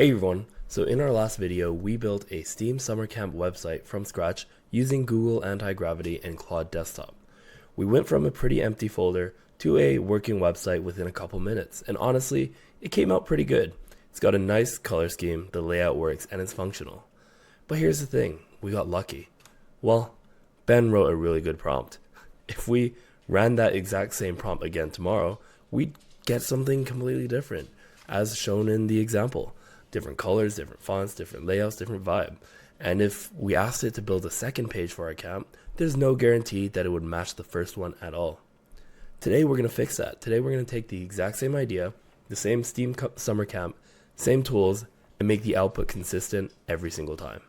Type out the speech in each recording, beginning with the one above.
Hey everyone, so in our last video we built a Steam Summer Camp website from scratch using Google Anti-Gravity and Claude Desktop. We went from a pretty empty folder to a working website within a couple minutes, and honestly, it came out pretty good. It's got a nice color scheme, the layout works, and it's functional. But here's the thing, we got lucky. Well, Ben wrote a really good prompt. If we ran that exact same prompt again tomorrow, we'd get something completely different, as shown in the example. Different colors, different fonts, different layouts, different vibe. And if we asked it to build a second page for our camp, there's no guarantee that it would match the first one at all. Today we're going to fix that. Today we're going to take the exact same idea, the same Steam Summer Camp, same tools, and make the output consistent every single time.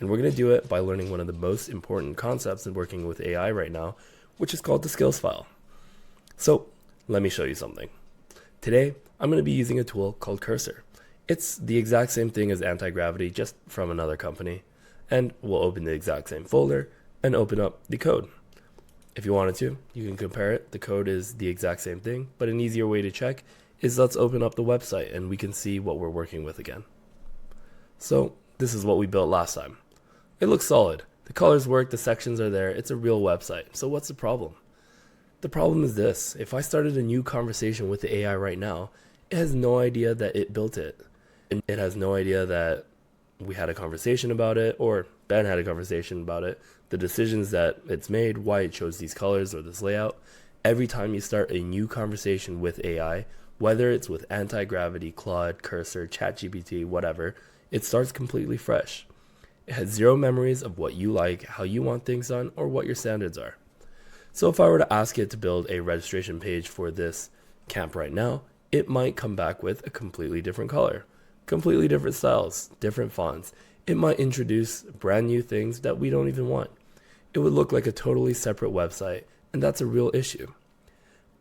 And we're going to do it by learning one of the most important concepts in working with AI right now, which is called the skills file. So let me show you something. Today I'm going to be using a tool called Cursor. It's the exact same thing as anti-gravity, just from another company. And we'll open the exact same folder and open up the code. If you wanted to, you can compare it. The code is the exact same thing, but an easier way to check is let's open up the website and we can see what we're working with again. So this is what we built last time. It looks solid. The colors work, the sections are there. It's a real website. So what's the problem? The problem is this. If I started a new conversation with the AI right now, it has no idea that it built it. And it has no idea that we had a conversation about it, or Ben had a conversation about it, the decisions that it's made, why it chose these colors or this layout. Every time you start a new conversation with AI, whether it's with anti-gravity, Claude, Cursor, ChatGPT, whatever, it starts completely fresh. It has zero memories of what you like, how you want things done, or what your standards are. So if I were to ask it to build a registration page for this camp right now, it might come back with a completely different color, completely different styles, different fonts. It might introduce brand new things that we don't even want. It would look like a totally separate website, and that's a real issue.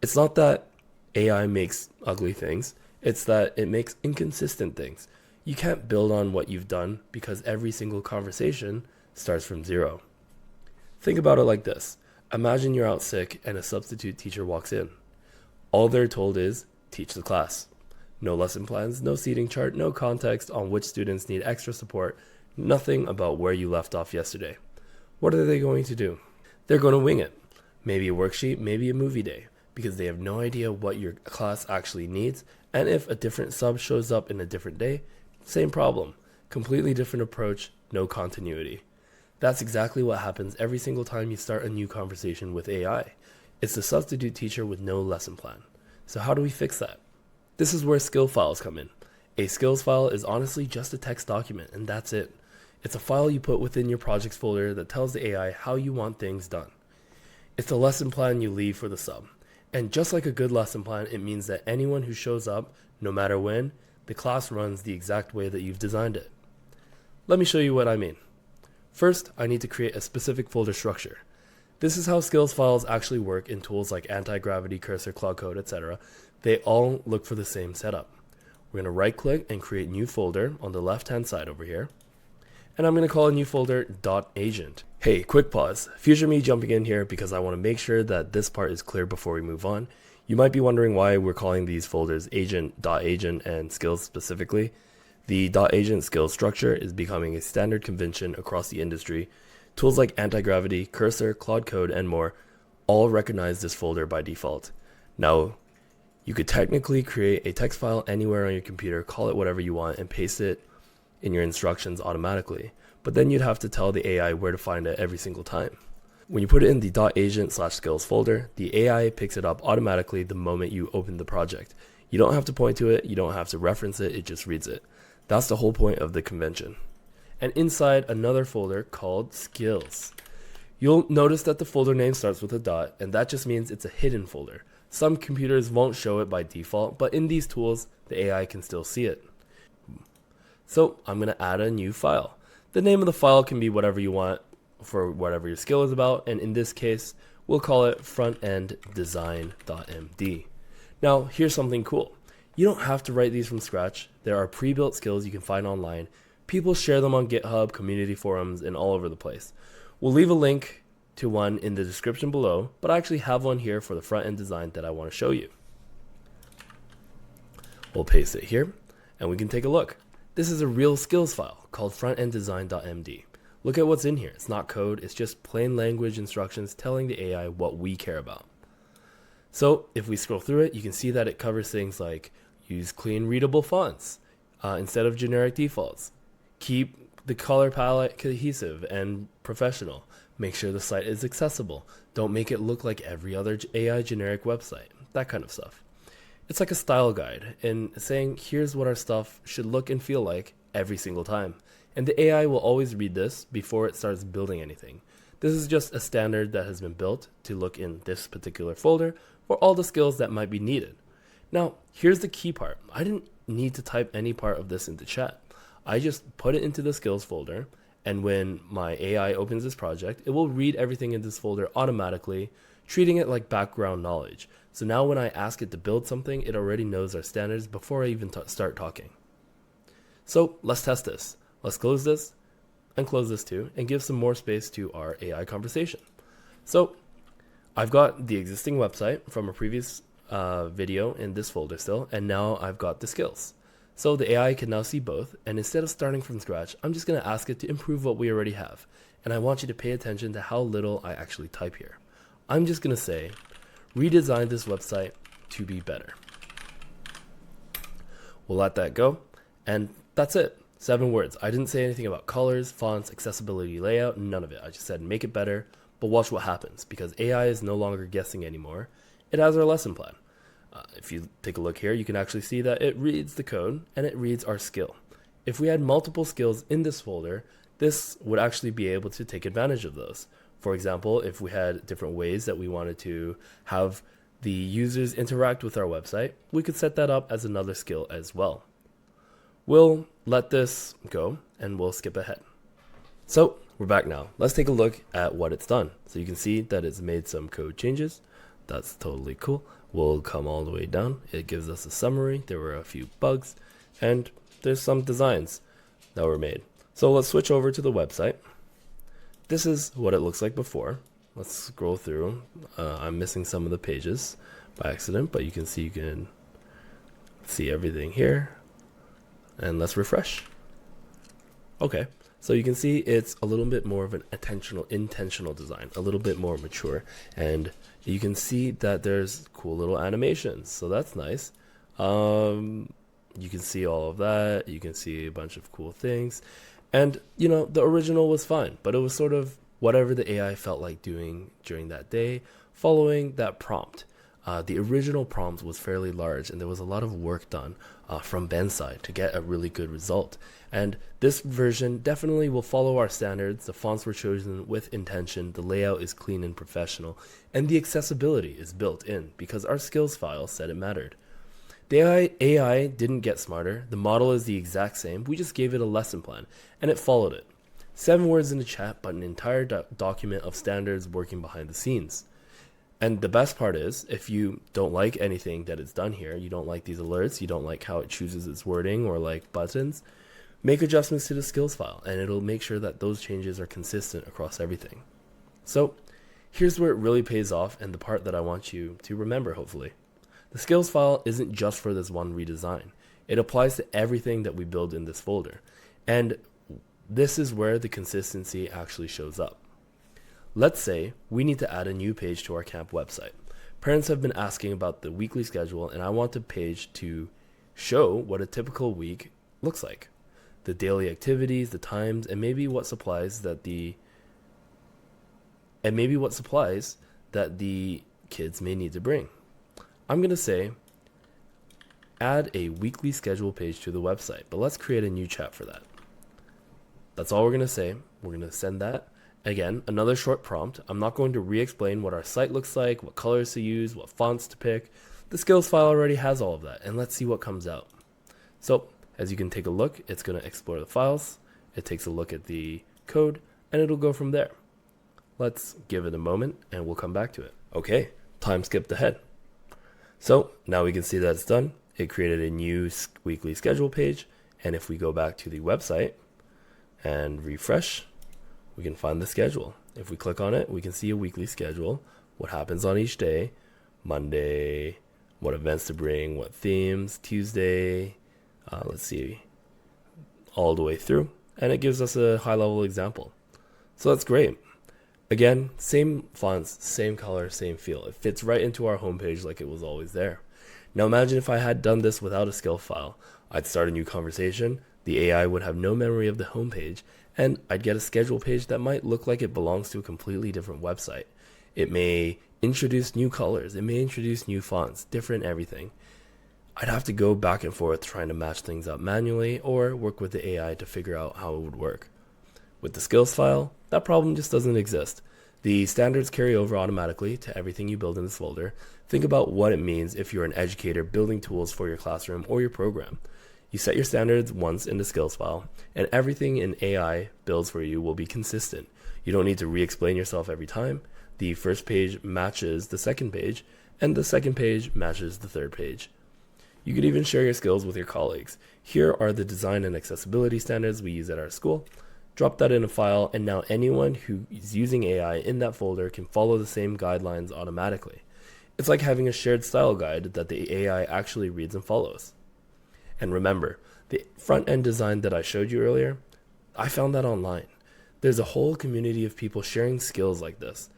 It's not that AI makes ugly things, it's that it makes inconsistent things. You can't build on what you've done because every single conversation starts from zero. Think about it like this. Imagine you're out sick and a substitute teacher walks in. All they're told is, teach the class. No lesson plans, no seating chart, no context on which students need extra support, nothing about where you left off yesterday. What are they going to do? They're going to wing it. Maybe a worksheet, maybe a movie day, because they have no idea what your class actually needs, and if a different sub shows up in a different day, same problem. Completely different approach, no continuity. That's exactly what happens every single time you start a new conversation with AI. It's the substitute teacher with no lesson plan. So how do we fix that? This is where skill files come in. A skills file is honestly just a text document, and that's it. It's a file you put within your projects folder that tells the AI how you want things done. It's the lesson plan you leave for the sub. And just like a good lesson plan, it means that anyone who shows up, no matter when, the class runs the exact way that you've designed it. Let me show you what I mean. First, I need to create a specific folder structure. This is how skills files actually work in tools like anti-gravity, Cursor, Claude Code, etc. They all look for the same setup. We're going to right click and create new folder on the left hand side over here. And I'm going to call a new folder .agent. Hey, quick pause. Future me jumping in here because I want to make sure that this part is clear before we move on. You might be wondering why we're calling these folders agent, .agent, and skills specifically. The .agent skills structure is becoming a standard convention across the industry. Tools like anti-gravity, Cursor, Claude Code, and more all recognize this folder by default. Now, you could technically create a text file anywhere on your computer, call it whatever you want, and paste it in your instructions automatically. But then you'd have to tell the AI where to find it every single time. When you put it in the .agent/skills folder, the AI picks it up automatically the moment you open the project. You don't have to point to it, you don't have to reference it, it just reads it. That's the whole point of the convention. And inside another folder called skills. You'll notice that the folder name starts with a dot, and that just means it's a hidden folder. Some computers won't show it by default, but in these tools, the AI can still see it. So I'm going to add a new file. The name of the file can be whatever you want for whatever your skill is about, and in this case, we'll call it frontenddesign.md. Now, here's something cool. You don't have to write these from scratch. There are pre-built skills you can find online. People share them on GitHub, community forums, and all over the place. We'll leave a link to one in the description below, but I actually have one here for the front-end design that I want to show you. We'll paste it here, and we can take a look. This is a real skills file called frontenddesign.md. Look at what's in here. It's not code, it's just plain language instructions telling the AI what we care about. So if we scroll through it, you can see that it covers things like use clean readable fonts instead of generic defaults. Keep the color palette cohesive and professional. Make sure the site is accessible. Don't make it look like every other AI generic website. That kind of stuff. It's like a style guide and saying here's what our stuff should look and feel like every single time. And the AI will always read this before it starts building anything. This is just a standard that has been built to look in this particular folder for all the skills that might be needed. Now, here's the key part. I didn't need to type any part of this into chat. I just put it into the skills folder, and when my AI opens this project, it will read everything in this folder automatically, treating it like background knowledge. So now when I ask it to build something, it already knows our standards before I even start talking. So let's test this. Let's close this and close this too, and give some more space to our AI conversation. So I've got the existing website from a previous video in this folder still, and now I've got the skills. So the AI can now see both, and instead of starting from scratch, I'm just going to ask it to improve what we already have. And I want you to pay attention to how little I actually type here. I'm just going to say, redesign this website to be better. We'll let that go, and that's it. 7 words. I didn't say anything about colors, fonts, accessibility, layout, none of it. I just said make it better, but watch what happens, because AI is no longer guessing anymore. It has our lesson plan. If you take a look here, you can actually see that it reads the code and it reads our skill. If we had multiple skills in this folder, this would actually be able to take advantage of those. For example, if we had different ways that we wanted to have the users interact with our website, we could set that up as another skill as well. We'll let this go and we'll skip ahead. So we're back now. Let's take a look at what it's done. So you can see that it's made some code changes. That's totally cool. We'll come all the way down. It gives us a summary. There were a few bugs and there's some designs that were made. So let's switch over to the website. This is what it looks like before. Let's scroll through. I'm missing some of the pages by accident, but you can see everything here. And let's refresh. Okay, so you can see it's a little bit more of an intentional design, a little bit more mature, and you can see that there's cool little animations, so that's nice. You can see all of that. You can see a bunch of cool things, and the original was fine, but it was sort of whatever the AI felt like doing during that day, following that prompt. The original prompt was fairly large, and there was a lot of work done from Ben's side to get a really good result. And this version definitely will follow our standards. The fonts were chosen with intention, the layout is clean and professional, and the accessibility is built in because our skills file said it mattered. The AI didn't get smarter. The model is the exact same. We just gave it a lesson plan, and it followed it. 7 words in the chat, but an entire document of standards working behind the scenes. And the best part is, if you don't like anything that is done here, you don't like these alerts, you don't like how it chooses its wording or like buttons, make adjustments to the skills file, and it'll make sure that those changes are consistent across everything. So here's where it really pays off, and the part that I want you to remember, hopefully. The skills file isn't just for this one redesign. It applies to everything that we build in this folder. And this is where the consistency actually shows up. Let's say we need to add a new page to our camp website. Parents have been asking about the weekly schedule, and I want the page to show what a typical week looks like. The daily activities, the times, and maybe what supplies that the kids may need to bring. I'm going to say add a weekly schedule page to the website, but let's create a new chat for that. That's all we're going to say. We're going to send that. Again, another short prompt. I'm not going to re-explain what our site looks like, what colors to use, what fonts to pick. The skills file already has all of that, and let's see what comes out. So, as you can take a look, it's going to explore the files. It takes a look at the code, and it'll go from there. Let's give it a moment, and we'll come back to it. Okay, time skipped ahead. So, now we can see that it's done. It created a new weekly schedule page, and if we go back to the website and refresh, we can find the schedule. If we click on it, we can see a weekly schedule, what happens on each day, Monday, what events to bring, what themes, Tuesday, let's see, all the way through, and it gives us a high-level example. So that's great. Again, same fonts, same color, same feel. It fits right into our homepage like it was always there. Now imagine if I had done this without a skill file. I'd start a new conversation, the AI would have no memory of the homepage, and I'd get a schedule page that might look like it belongs to a completely different website. It may introduce new colors, it may introduce new fonts, different everything. I'd have to go back and forth trying to match things up manually or work with the AI to figure out how it would work. With the skills file, that problem just doesn't exist. The standards carry over automatically to everything you build in this folder. Think about what it means if you're an educator building tools for your classroom or your program. You set your standards once in the skills file, and everything in AI builds for you will be consistent. You don't need to re-explain yourself every time. The first page matches the second page, and the second page matches the third page. You could even share your skills with your colleagues. Here are the design and accessibility standards we use at our school. Drop that in a file, and now anyone who is using AI in that folder can follow the same guidelines automatically. It's like having a shared style guide that the AI actually reads and follows. And remember, the front-end design that I showed you earlier, I found that online. There's a whole community of people sharing skills like this.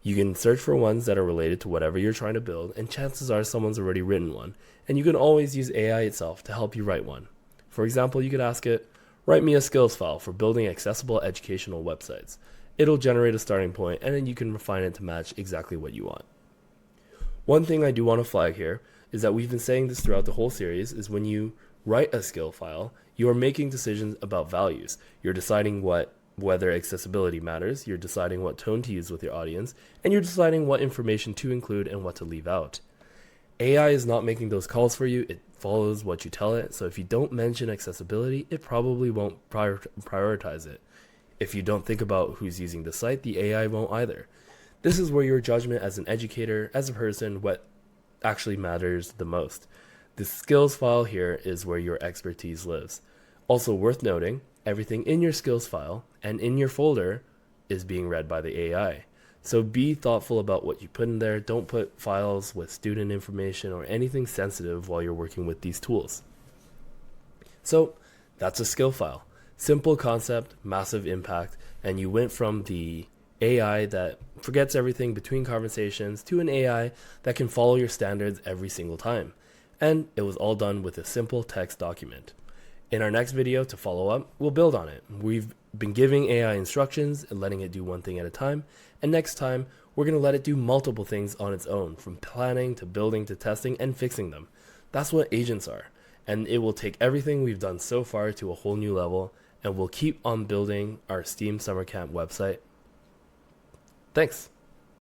You can search for ones that are related to whatever you're trying to build, and chances are someone's already written one. And you can always use AI itself to help you write one. For example, you could ask it, write me a skills file for building accessible educational websites. It'll generate a starting point, and then you can refine it to match exactly what you want. One thing I do want to flag here is that we've been saying this throughout the whole series is when you write a skill file, you are making decisions about values. You're deciding whether accessibility matters, you're deciding what tone to use with your audience, and you're deciding what information to include and what to leave out. AI is not making those calls for you, it follows what you tell it, so if you don't mention accessibility, it probably won't prioritize it. If you don't think about who's using the site, the AI won't either. This is where your judgment as an educator, as a person, what actually matters the most. The skills file here is where your expertise lives. Also worth noting, everything in your skills file and in your folder is being read by the AI. So be thoughtful about what you put in there. Don't put files with student information or anything sensitive while you're working with these tools. So that's a skill file. Simple concept, massive impact, and you went from the AI that forgets everything between conversations to an AI that can follow your standards every single time. And it was all done with a simple text document. In our next video to follow up, we'll build on it. We've been giving AI instructions and letting it do one thing at a time. And next time, we're going to let it do multiple things on its own, from planning to building to testing and fixing them. That's what agents are. And it will take everything we've done so far to a whole new level, and we'll keep on building our STEAM Summer Camp website. Thanks.